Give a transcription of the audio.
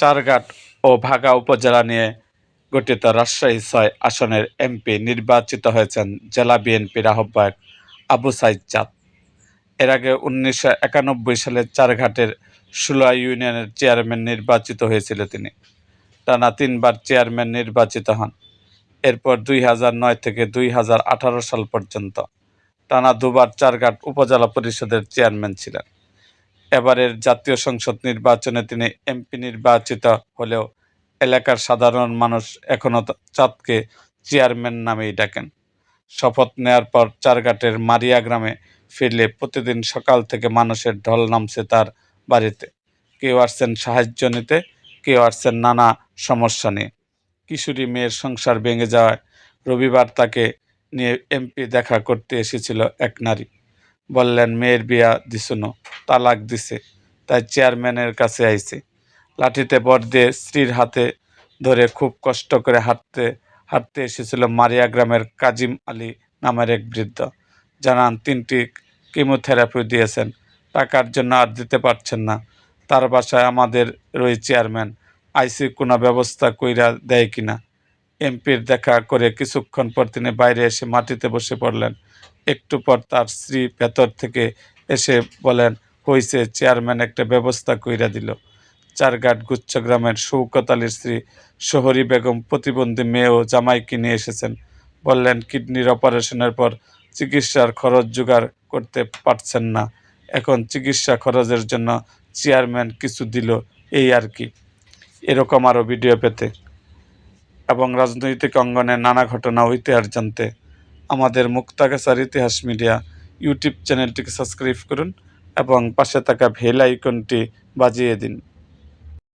চারঘাট ও ভাগা উপজেলা নিয়ে গঠিত রাজশাহী ৬ আসনের এমপি নির্বাচিত হয়েছেন জেলা বিএনপির আহ্বায়ক আবু সাঈদ চাঁদ। এর আগে ১৯৯১ সালে চারঘাটের ১৬ ইউনিয়নের চেয়ারম্যান নির্বাচিত হয়েছিল তিনি। টানা ৩ বার চেয়ারম্যান নির্বাচিত হন। এরপর ২০০৯ থেকে ২০১৮ সাল পর্যন্ত টানা দুবার চারঘাট উপজেলা পরিষদের চেয়ারম্যান ছিলেন। এবারের জাতীয় সংসদ নির্বাচনে তিনি এমপি নির্বাচিত হলেও এলাকার সাধারণ মানুষ এখনও চাঁদকে চেয়ারম্যান নামেই ডাকেন। শপথ নেয়ার পর চারঘাটের মারিয়া গ্রামে ফিরলে প্রতিদিন সকাল থেকে মানুষের ঢল নামছে তার বাড়িতে। কেউ আসছেন সাহায্য নিতে, কেউ আসছেন নানা সমস্যা নিয়ে। কিশোরী মেয়ের সংসার ভেঙে যাওয়ায় রবিবার তাকে নিয়ে এমপি দেখা করতে এসেছিল এক নারী। বললেন, মেয়ের বিয়া দিছুনো, তালাক দিছে, তাই চেয়ারম্যানের কাছে আইছে। লাঠিতে ভর দিয়ে স্ত্রীর হাতে ধরে খুব কষ্ট করে হাঁটতে হাঁটতে এসেছিল মারিয়া গ্রামের কাজিম আলী নামের এক বৃদ্ধ। জানান, ৩টি কেমোথেরাপি দিয়েছেন, টাকার জন্য আর দিতে পারছেন না। তার বাসায় আমাদের ওই চেয়ারম্যান আইসি কোনো ব্যবস্থা কইরা দেয় কিনা। এমপির দেখা করে কিছুক্ষণ পর তিনি বাইরে এসে মাটিতে বসে পড়লেন। একটু পর তার স্ত্রী ভেতর থেকে এসে বলেন, হইছে, চেয়ারম্যান একটা ব্যবস্থা কইরা দিল। চারঘাট গুচ্ছগ্রামের শৌকত আলীর স্ত্রী শহরী বেগম প্রতিবন্ধী মেয়ে ও জামাইকে নিয়ে এসেছেন। বললেন, কিডনির অপারেশনের পর চিকিৎসার খরচ জোগাড় করতে পারছেন না, এখন চিকিৎসা খরচের জন্য চেয়ারম্যান কিছু দিল, এই আর কি। এরকম আরও ভিডিও পেতে এবং রাজনৈতিক অঙ্গনে নানা ঘটনা ও ইতিহাস জানতে আমাদের মুক্তাগাছার ইতিহাস মিডিয়া ইউটিউব চ্যানেলটিকে সাবস্ক্রাইব করুন এবং পাশে থাকা বেল আইকনটি বাজিয়ে দিন।